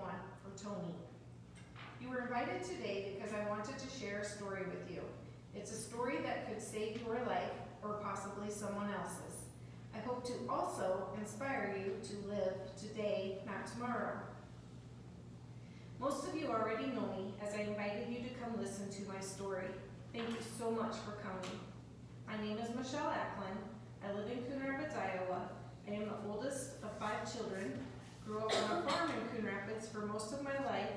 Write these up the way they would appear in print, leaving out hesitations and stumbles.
one for Tony. You were invited today because I wanted to share a story with you. It's a story that could save your life or possibly someone else's. I hope to also inspire you to live today, not tomorrow. Most of you already know me as I invited you to come listen to my story. Thank you so much for coming. My name is Michelle Acklin. I live in Coon Rapids, Iowa. I am the oldest of 5 children, grew up on a farm in Coon Rapids for most of my life,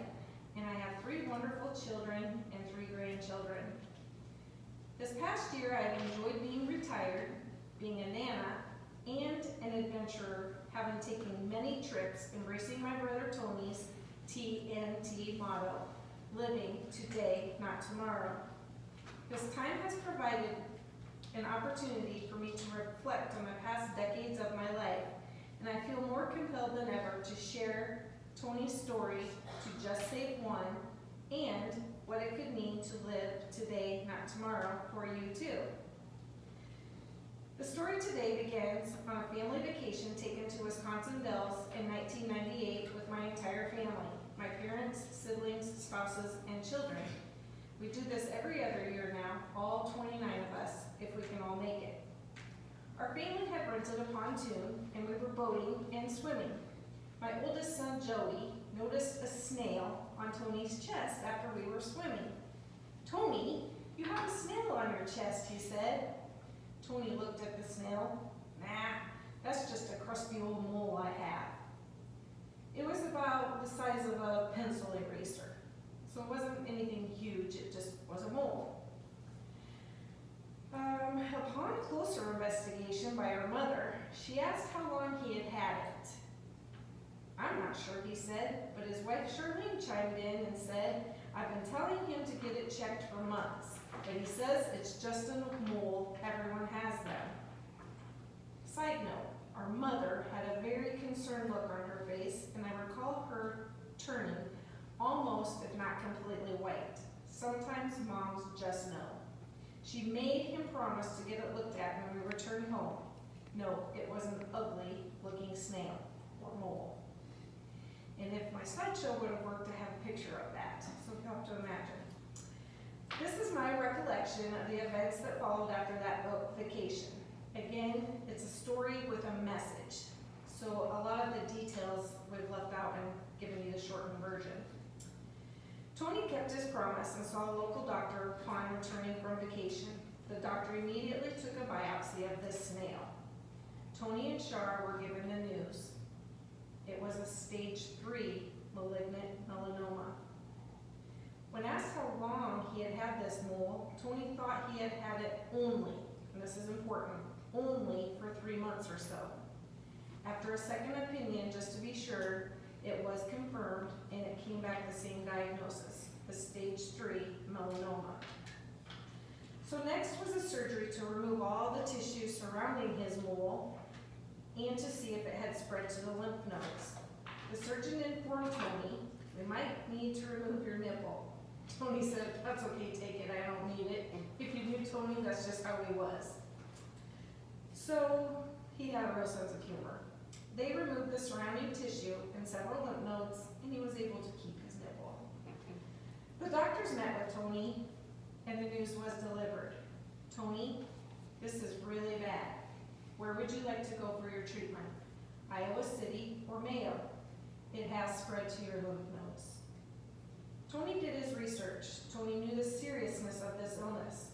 and I have 3 wonderful children and 3 grandchildren. This past year, I've enjoyed being retired, being a nana, and an adventurer, having taken many trips, embracing my brother Tony's TNT motto, living today, not tomorrow. This time has provided an opportunity for me to reflect on the past decades of my life, and I feel more compelled than ever to share Tony's story to just save one and what it could mean to live today, not tomorrow, for you too. The story today begins on a family vacation taken to Wisconsin Dells in 1998 with my entire family, my parents, siblings, spouses, and children. We do this every other year now, all 29 of us, if we can all make it. Our family had rented a pontoon and we were boating and swimming. My oldest son, Joey, noticed a snail on Tony's chest after we were swimming. "Tony, you have a snail on your chest," he said. Tony looked at the snail. "Nah, that's just a crusty old mole I have." It was about the size of a pencil eraser, so it wasn't anything huge, it just was a mole. Upon closer investigation by our mother, she asked how long he had it. "I'm not sure," he said, but his wife Charlene chimed in and said, "I've been telling him to get it checked for months, but he says it's just a mole, everyone has them." Side note, our mother had a very concerned look on her face, and I recall her turning almost, if not completely white. Sometimes moms just know. She made him promise to get it looked at when we returned home. No, it was an ugly looking snail or mole. And if my slideshow would have worked, I have a picture of that, so you'll have to imagine. This is my recollection of the events that followed after that vacation. Again, it's a story with a message, so a lot of the details we've left out and given you the shortened version. Tony kept his promise and saw a local doctor upon returning from vacation. The doctor immediately took a biopsy of this snail. Tony and Char were given the news. It was a stage 3 malignant melanoma. When asked how long he had had this mole, Tony thought he had had it only, and this is important, only for 3 months or so. After a second opinion, just to be sure, it was confirmed and it came back the same diagnosis, a stage 3 melanoma. So next was a surgery to remove all the tissue surrounding his mole and to see if it had spread to the lymph nodes. The surgeon informed Tony, "We might need to remove your nipple." Tony said, "That's okay, take it, I don't need it." If you knew Tony, that's just how he was. So he had a real sense of humor. They removed the surrounding tissue and several lymph nodes, and he was able to keep his nipple. The doctors met with Tony, and the news was delivered. "Tony, this is really bad. Where would you like to go for your treatment? Iowa City or Mayo? It has spread to your lymph nodes." Tony did his research. Tony knew the seriousness of this illness.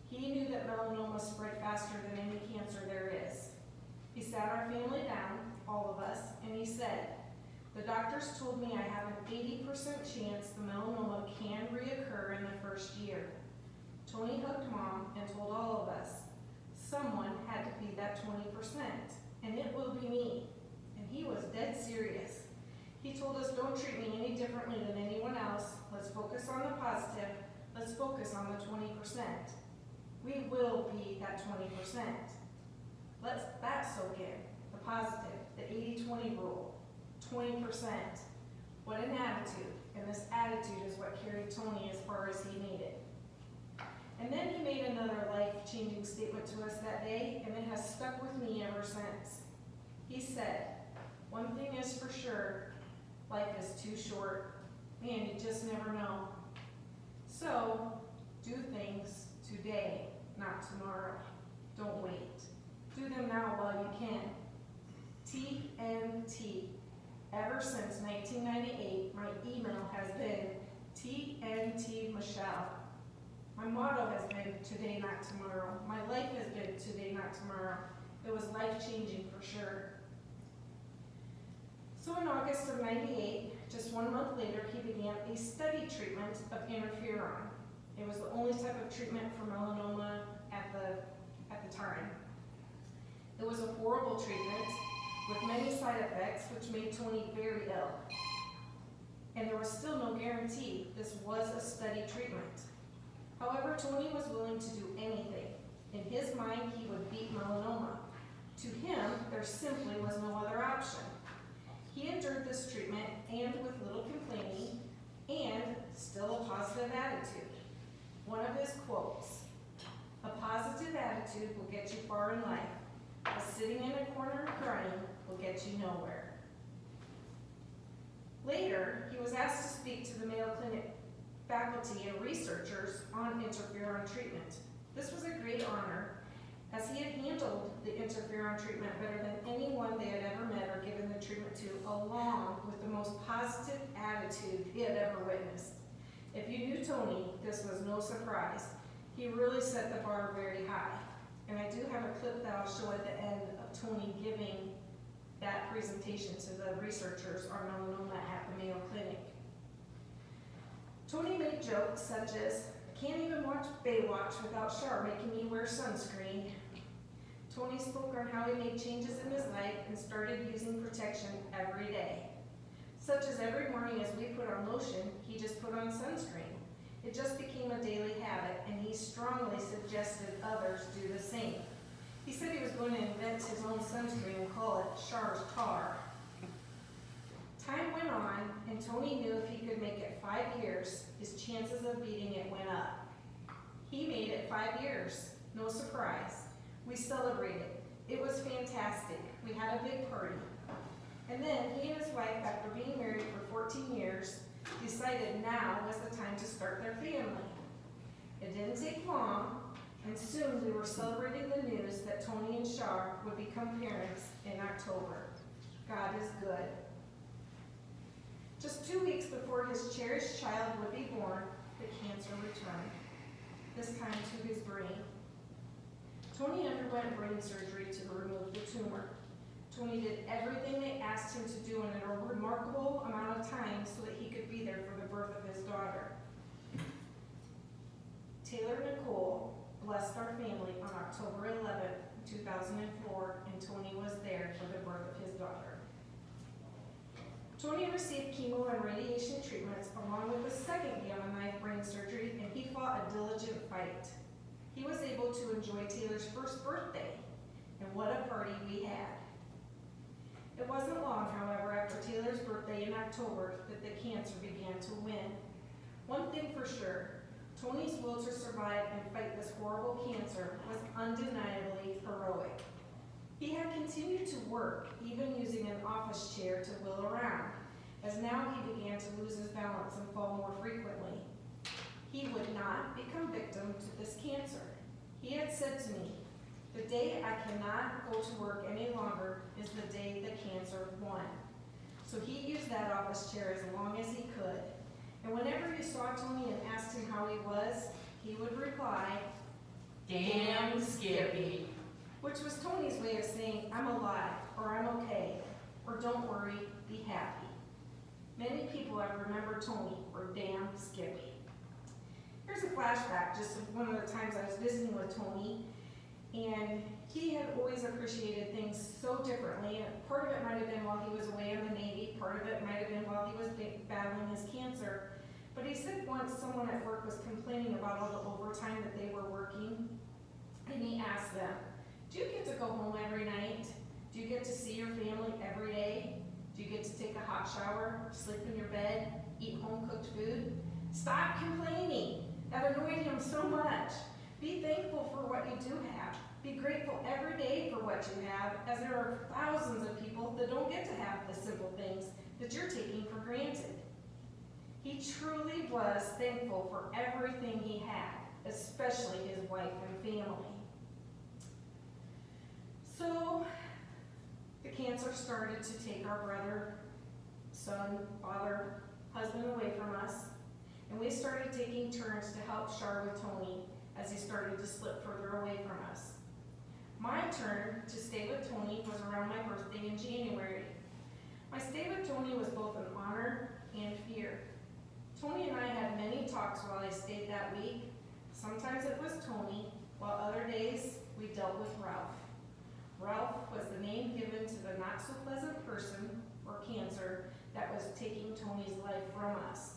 He knew that melanoma spread faster than any cancer there is. He sat our family down, all of us, and he said, "The doctors told me I have an 80% chance the melanoma can reoccur in the first year." Tony hugged Mom and told all of us, someone had to be that 20%, and it will be me. And he was dead serious. He told us, "Don't treat me any differently than anyone else. Let's focus on the positive. Let's focus on the 20%. We will be that 20%. Let that soak in. The positive, the 80-20 rule, 20%. What an attitude. And this attitude is what carried Tony as far as he needed. And then he made another life-changing statement to us that day, and it has stuck with me ever since. He said, "One thing is for sure, Life is too short. Man, you just never know. So, do things today, not tomorrow. Don't wait. Do them now while you can. TNT. Ever since 1998, my email has been TNT Michelle. My motto has been today, not tomorrow. My life has been today, not tomorrow. It was life-changing for sure. So in August of '98, just 1 month later, he began a study treatment of interferon. It was the only type of treatment for melanoma at the time. It was a horrible treatment with many side effects, which made Tony very ill. And there was still no guarantee this was a study treatment. However, Tony was willing to do anything. In his mind, he would beat melanoma. To him, there simply was no other option. He endured this treatment, and with little complaining, and still a positive attitude. One of his quotes, "A positive attitude will get you far in life. A sitting in a corner crying will get you nowhere." Later, he was asked to speak to the Mayo Clinic faculty and researchers on interferon treatment. This was a great honor, as he had handled the interferon treatment better than anyone they had ever met or given the treatment to, along with the most positive attitude he had ever witnessed. If you knew Tony, this was no surprise. He really set the bar very high. And I do have a clip that I'll show at the end of Tony giving that presentation to the researchers on melanoma at the Mayo Clinic. Tony made jokes such as, "I can't even watch Baywatch without Char making me wear sunscreen." Tony spoke on how he made changes in his life and started using protection every day. Such as every morning as we put on lotion, he just put on sunscreen. It just became a daily habit, and he strongly suggested others do the same. He said he was going to invent his own sunscreen and call it Char's Tar. Time went on, and Tony knew if he could make it 5 years, his chances of beating it went up. He made it 5 years. No surprise. We celebrated. It was fantastic. We had a big party. And then he and his wife, after being married for 14 years, decided now was the time to start their family. It didn't take long, and soon we were celebrating the news that Tony and Char would become parents in October. God is good. Just 2 weeks before his cherished child would be born, the cancer returned, this time to his brain. Tony underwent brain surgery to remove the tumor. Tony did everything they asked him to do in a remarkable amount of time so that he could be there for the birth of his daughter. Taylor Nicole blessed our family on October 11th, 2004, and Tony was there for the birth of his daughter. Tony received chemo and radiation treatments along with a second gamma knife brain surgery, and he fought a diligent fight. He was able to enjoy Taylor's first birthday, and what a party we had. It wasn't long, however, after Taylor's birthday in October that the cancer began to win. One thing for sure, Tony's will to survive and fight this horrible cancer was undeniably heroic. He had continued to work, even using an office chair to wheel around, as now he began to lose his balance and fall more frequently. He would not become victim to this cancer. He had said to me, "The day I cannot go to work any longer is the day the cancer won." So he used that office chair as long as he could. And whenever you saw Tony and asked him how he was, he would reply, "Damn Skippy," which was Tony's way of saying, "I'm alive," or "I'm okay," or "Don't worry, be happy." Many people have remembered Tony for Damn Skippy. Here's a flashback just of one of the times I was visiting with Tony, and he had always appreciated things so differently. And part of it might have been while he was away in the Navy, part of it might have been while he was battling his cancer. But he said once someone at work was complaining about all the overtime that they were working, and he asked them, "Do you get to go home every night? Do you get to see your family every day? Do you get to take a hot shower, sleep in your bed, eat home-cooked food? Stop complaining." That annoyed him so much. Be thankful for what you do have. Be grateful every day for what you have, as there are thousands of people that don't get to have the simple things that you're taking for granted. He truly was thankful for everything he had, especially his wife and family. So the cancer started to take our brother, son, father, husband away from us, and we started taking turns to help Char with Tony as he started to slip further away from us. My turn to stay with Tony was around my birthday in January. My stay with Tony was both an honor and fear. Tony and I had many talks while I stayed that week. Sometimes it was Tony, while other days we dealt with Ralph. Ralph was the name given to the not-so-pleasant person, or cancer, that was taking Tony's life from us.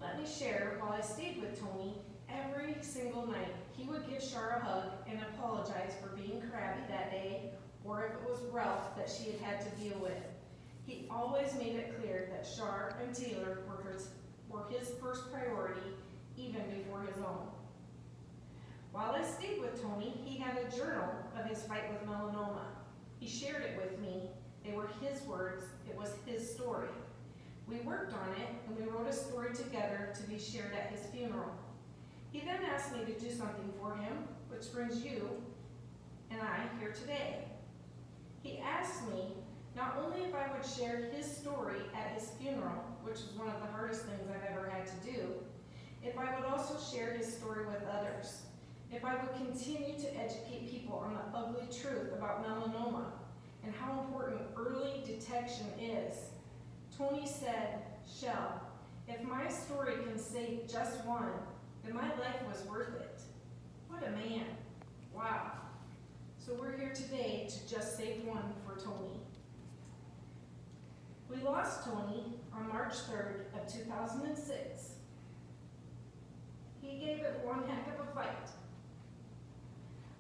Let me share, while I stayed with Tony, every single night he would give Char a hug and apologize for being crabby that day, or if it was Ralph that she had to deal with. He always made it clear that Char and Taylor were his first priority, even before his own. While I stayed with Tony, he had a journal of his fight with melanoma. He shared it with me. They were his words. It was his story. We worked on it, and we wrote a story together to be shared at his funeral. He then asked me to do something for him, which brings you and I here today. He asked me not only if I would share his story at his funeral, which is one of the hardest things I've ever had to do, if I would also share his story with others, if I would continue to educate people on the ugly truth about melanoma and how important early detection is. Tony said, "Shell, if my story can save just one, then my life was worth it." What a man. Wow. So we're here today to just save one for Tony. We lost Tony on March 3rd of 2006. He gave it one heck of a fight.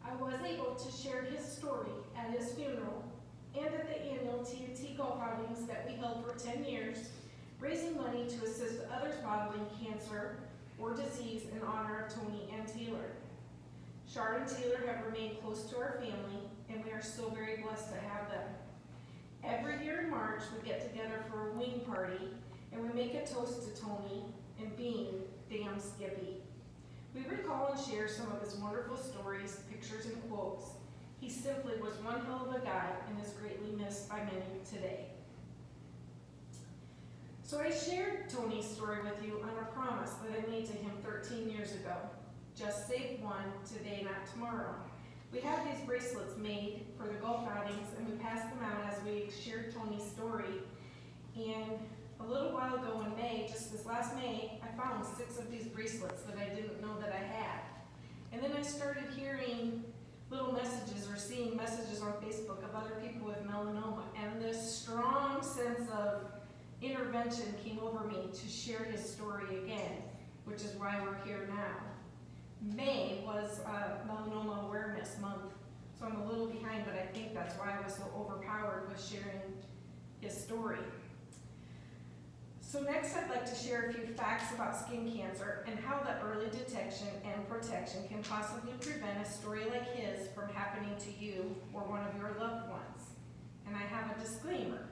I was able to share his story at his funeral and at the annual TNT golf outings that we held for 10 years, raising money to assist others battling cancer or disease in honor of Tony and Taylor. Char and Taylor have remained close to our family, and we are so very blessed to have them. Every year in March, we get together for a wing party, and we make a toast to Tony and being damn Skippy. We recall and share some of his wonderful stories, pictures, and quotes. He simply was one hell of a guy and is greatly missed by many today. So I shared Tony's story with you on a promise that I made to him 13 years ago. Just save one today, not tomorrow. We had these bracelets made for the golf outings, and we passed them out as we shared Tony's story. And a little while ago in May, just this last May, I found 6 of these bracelets that I didn't know that I had. And then I started hearing little messages or seeing messages on Facebook of other people with melanoma, and this strong sense of intervention came over me to share his story again, which is why we're here now. May was Melanoma Awareness Month, so I'm a little behind, but I think that's why I was so overpowered with sharing his story. So next I'd like to share a few facts about skin cancer and how the early detection and protection can possibly prevent a story like his from happening to you or one of your loved ones. And I have a disclaimer.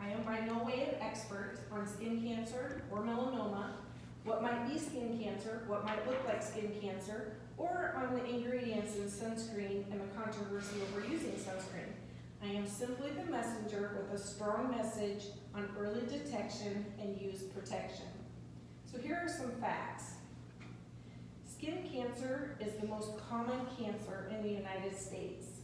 I am by no way an expert on skin cancer or melanoma, what might be skin cancer, what might look like skin cancer, or on the ingredients in sunscreen and the controversy over using sunscreen. I am simply the messenger with a strong message on early detection and use protection. So here are some facts. Skin cancer is the most common cancer in the United States.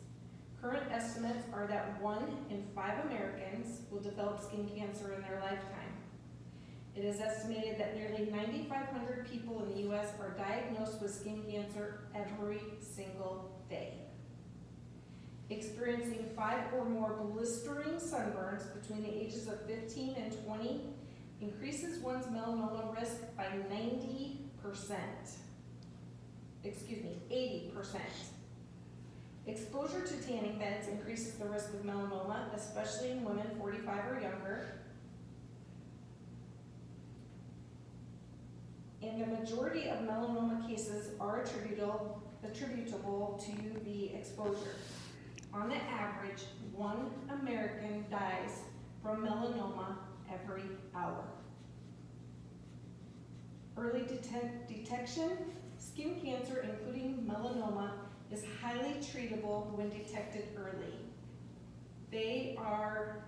Current estimates are that 1 in 5 Americans will develop skin cancer in their lifetime. It is estimated that nearly 9,500 people in the U.S. are diagnosed with skin cancer every single day. Experiencing 5 or more blistering sunburns between the ages of 15 and 20 increases one's melanoma risk by 80%. Exposure to tanning beds increases the risk of melanoma, especially in women 45 or younger. And the majority of melanoma cases are attributable to UV exposure. On the average, 1 American dies from melanoma every hour. Early detection, skin cancer, including melanoma, is highly treatable when detected early. They are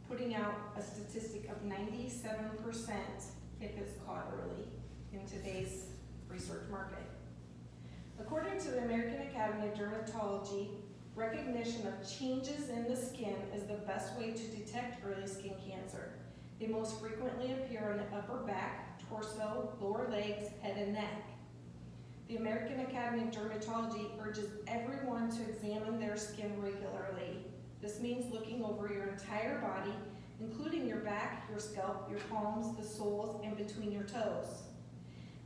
putting out a statistic of 97% if it's caught early in today's research market. According to the American Academy of Dermatology, recognition of changes in the skin is the best way to detect early skin cancer. They most frequently appear on the upper back, torso, lower legs, head, and neck. The American Academy of Dermatology urges everyone to examine their skin regularly. This means looking over your entire body, including your back, your scalp, your palms, the soles, and between your toes.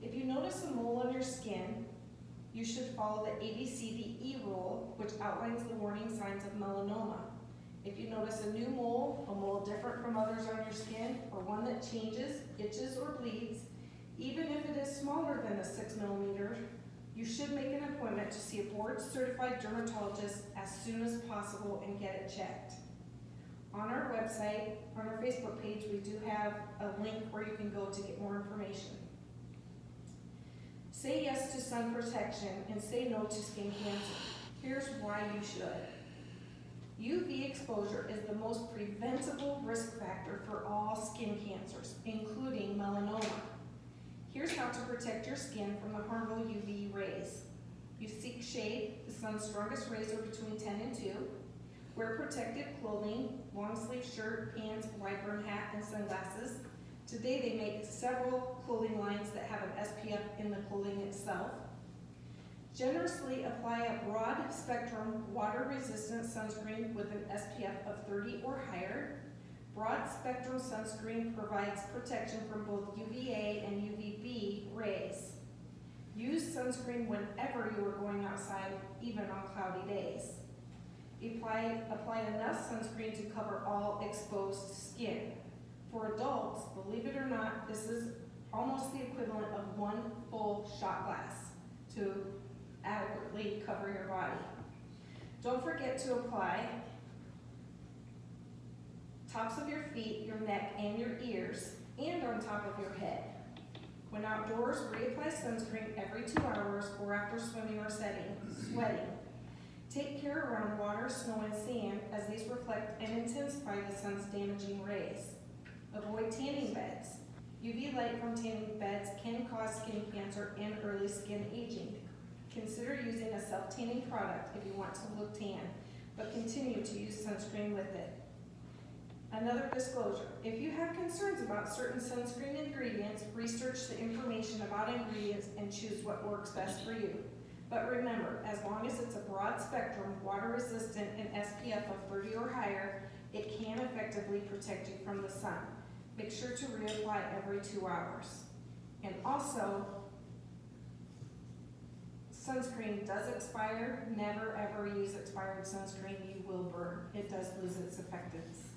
If you notice a mole on your skin, you should follow the ABCDE rule, which outlines the warning signs of melanoma. If you notice a new mole, a mole different from others on your skin, or one that changes, itches, or bleeds, even if it is smaller than a 6 millimeter, you should make an appointment to see a board-certified dermatologist as soon as possible and get it checked. On our website, on our Facebook page, we do have a link where you can go to get more information. Say yes to sun protection and say no to skin cancer. Here's why you should. UV exposure is the most preventable risk factor for all skin cancers, including melanoma. Here's how to protect your skin from the harmful UV rays. You seek shade. The sun's strongest rays are between 10 and 2. Wear protective clothing, long sleeve shirt, pants, wide brim hat, and sunglasses. Today they make several clothing lines that have an SPF in the clothing itself. Generously apply a broad spectrum water resistant sunscreen with an SPF of 30 or higher. Broad spectrum sunscreen provides protection from both UVA and UVB rays. Use sunscreen whenever you are going outside, even on cloudy days. Apply enough sunscreen to cover all exposed skin. For adults, believe it or not, this is almost the equivalent of 1 full shot glass to adequately cover your body. Don't forget to apply tops of your feet, your neck, and your ears, and on top of your head. When outdoors, reapply sunscreen every 2 hours or after swimming or sweating. Take care around water, snow, and sand as these reflect and intensify the sun's damaging rays. Avoid tanning beds. UV light from tanning beds can cause skin cancer and early skin aging. Consider using a self-tanning product if you want to look tan, but continue to use sunscreen with it. Another disclosure, if you have concerns about certain sunscreen ingredients, research the information about ingredients and choose what works best for you. But remember, as long as it's a broad spectrum, water resistant, and SPF of 30 or higher, it can effectively protect you from the sun. Make sure to reapply every 2 hours. And also, sunscreen does expire. Never ever use expired sunscreen. You will burn. It does lose its effectiveness.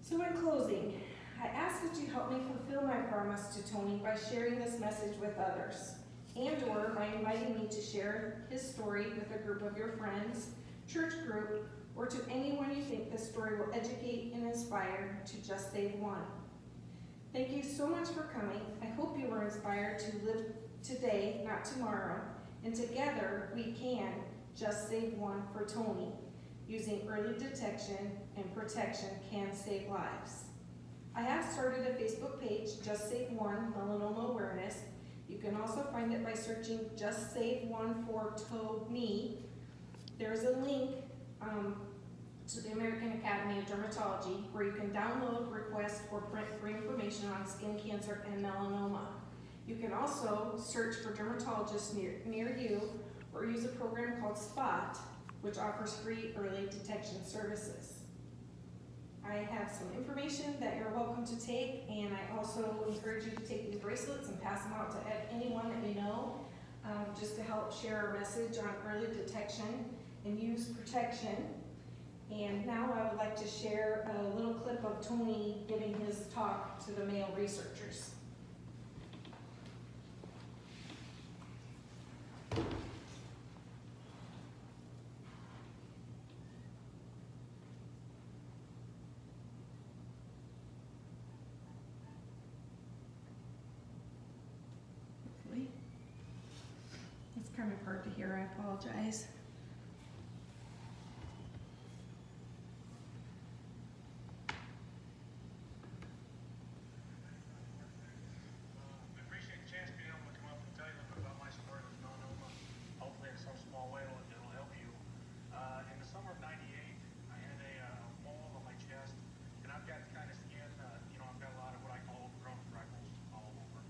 So in closing, I ask that you help me fulfill my promise to Tony by sharing this message with others, and/or by inviting me to share his story with a group of your friends, church group, or to anyone you think this story will educate and inspire to just save one. Thank you so much for coming. I hope you were inspired to live today, not tomorrow, and together we can just save one for Tony. Using early detection and protection can save lives. I have started a Facebook page, Just Save One Melanoma Awareness. You can also find it by searching Just Save One for Me. There's a link to the American Academy of Dermatology where you can download, request, or print free information on skin cancer and melanoma. You can also search for dermatologists near you or use a program called SPOT, which offers free early detection services. I have some information that you're welcome to take, and I also encourage you to take these bracelets and pass them out to anyone that you know, just to help share a message on early detection and use protection. And now I would like to share a little clip of Tony giving his talk to the male researchers. kind of hard to hear, I apologize. I appreciate the chance being able to come up and tell you a little bit about my story with melanoma. Hopefully in some small way it'll help you. In the summer of '98, I had a mole on my chest, and I've got the kind of skin, I've got a lot of what I call overgrown freckles all over.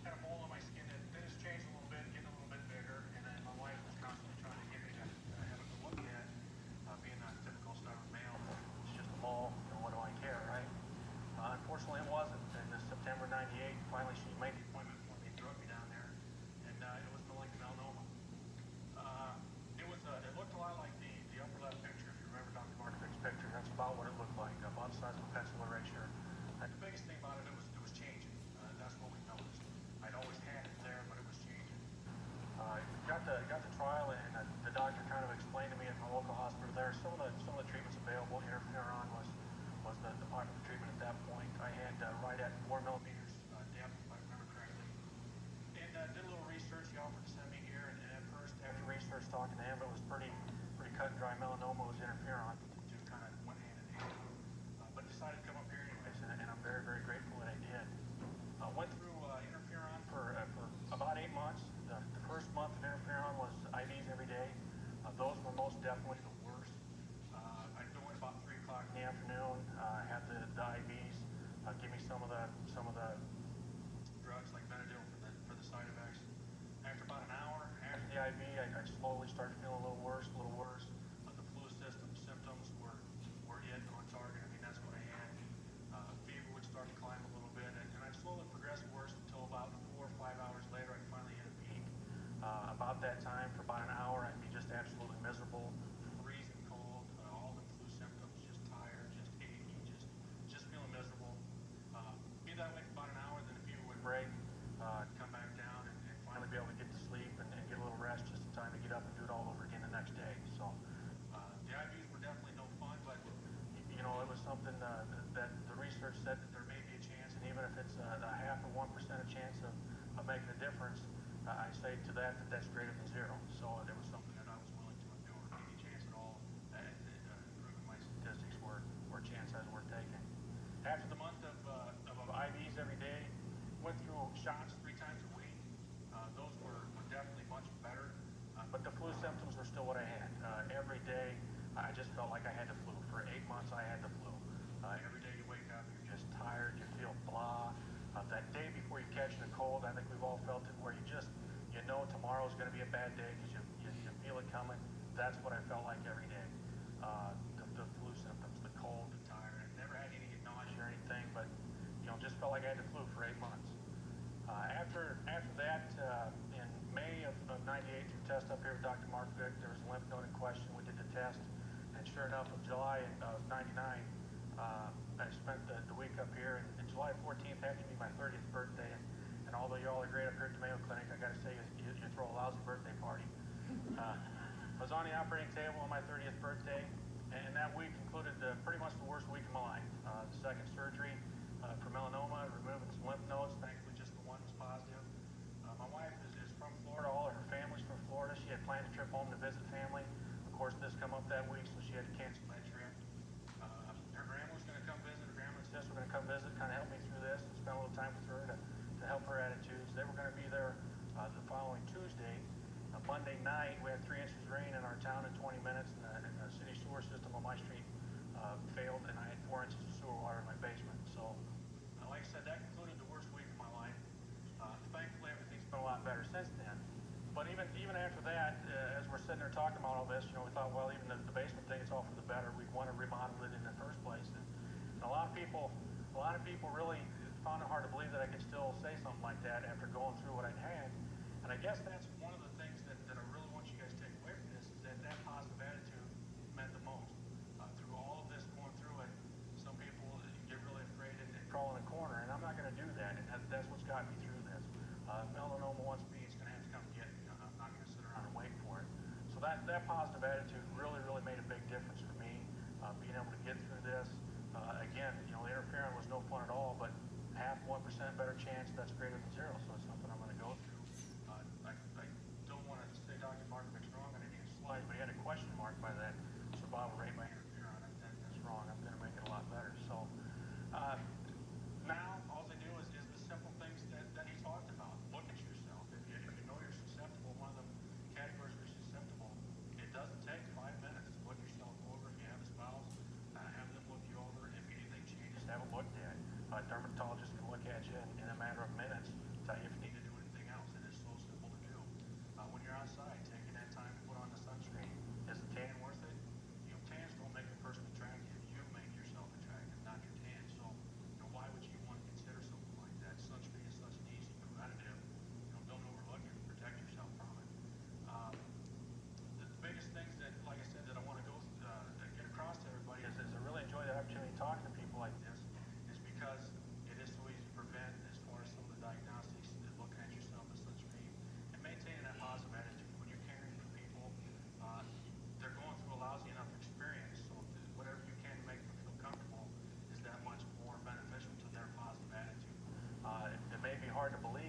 Had a mole on my skin that has changed a little bit, getting a little bit bigger, and then my wife was constantly trying to get me to have it to look at, being a typical stubborn male. It's just a mole, what do I care, right? Unfortunately, it wasn't. In September '98, finally she made the appointment when they drug me down there, and it was malignant melanoma. It looked a lot like the upper left picture. If you remember Dr. Markovich's picture, that's about what it looked like, about the size of a pencil eraser. And the biggest thing about it was changing. That's what we noticed. I'd always had it there, but it was changing. Got the trial, and the doctor kind of explained to me at my local hospital there some of the treatments available. Interferon was the popular treatment at that point. I had right at 4 millimeters depth, if I remember correctly. And did a little research. He offered to send me here, and at first, after research, talking to him, it was pretty cut and dry. Melanoma was interferon. The two kind of went hand in hand. But decided to come up here anyways, and I'm very, very grateful that I did. Went through interferon for about 8 months. The first month of interferon was IVs every day. Those were most definitely the worst. I'd go in about 3 o'clock in the afternoon, have the IVs, give me some of the drugs like Benadryl for the side effects. After about an hour after the IV, I slowly started feeling a little worse. The flu symptoms were it on target. I mean, that's what I had. Fever would start to climb a little bit, and I'd slowly progress worse until about 4 or 5 hours later, I finally hit a peak. About that time, for about an hour, I'd be just absolutely miserable, freezing cold, all the flu symptoms, just tired, just achy, just feeling miserable. Be that way for about an hour, then the fever would break, come back down, and finally be able to get to sleep and get a little rest just in time to get up and do it all over again the next day. So the IVs were definitely no fun, but it was something that the research said that there may be a chance, and even if it's a half or 1% chance of making a difference, I say to that's greater than zero. So it was something that I was willing to endure. Any chance at all that improving my statistics were a chance I was worth taking. After the month of IVs every day, went through shots 3 times a week. Those were definitely much better, but the flu symptoms were still what I had. Every day, I just felt like I had the flu. For 8 months, I had the flu. Every day you wake up, you're just tired, you feel blah. That day before you catch the cold, I think we've all felt it, where you know tomorrow's going to be a bad day because you feel it coming. That's what I felt like every day. The flu symptoms, the cold, the tired. I never had any nausea or anything, but just felt like I had the flu for 8 months. After that, in May of '98, through test up here with Dr. Markovic, there was a lymph node in question. We did the test, and sure enough, in July of '99, I spent the week up here, and July 14th happened to be my 30th birthday, and although y'all are great up here at the Mayo Clinic, I got to say, you throw a lousy birthday party. I was on the operating table on my 30th birthday, and that week included pretty much the worst week of my life. The second surgery for melanoma, removing some lymph nodes. Thankfully, just the one was positive. My wife is from Florida. All of her family's from Florida. She had planned a trip home to visit family. Of course, this come up that week, so she had to cancel that trip. Her grandma was going to come visit. Her grandma and sister were going to come visit, kind of help me through this, and spend a little time with her to help her attitudes. They were going to be there the following Tuesday. Monday night, we had 3 inches of rain in our town in 20 minutes, and the city sewer system on my street failed, and I had 4 inches of sewer water in my basement. So, like I said, that concluded the worst week of my life. Thankfully, everything's been a lot better since then. But even after that, as we're sitting there talking about all this, we thought, well, even the basement thing, it's all for the better. We want to remodel it in the first place. And a lot of people really found it hard to believe that I could still say something like that after going through what I'd had. And I guess that's one of the things that I really want you guys to take away from this, is that positive attitude meant the most. Through all of this, going through it, some people get really afraid and crawl in a corner, and I'm not going to do that, and that's what's got me through this. Melanoma wants me, it's going to have to come get me. I'm not going to sit around and wait for it. So that positive attitude really, really made a big difference for me, being able to get through this. Again, interferon was no fun at all, but half, 1% better chance, that's greater than zero, so it's something I'm going to go through. I don't want to say hard to believe.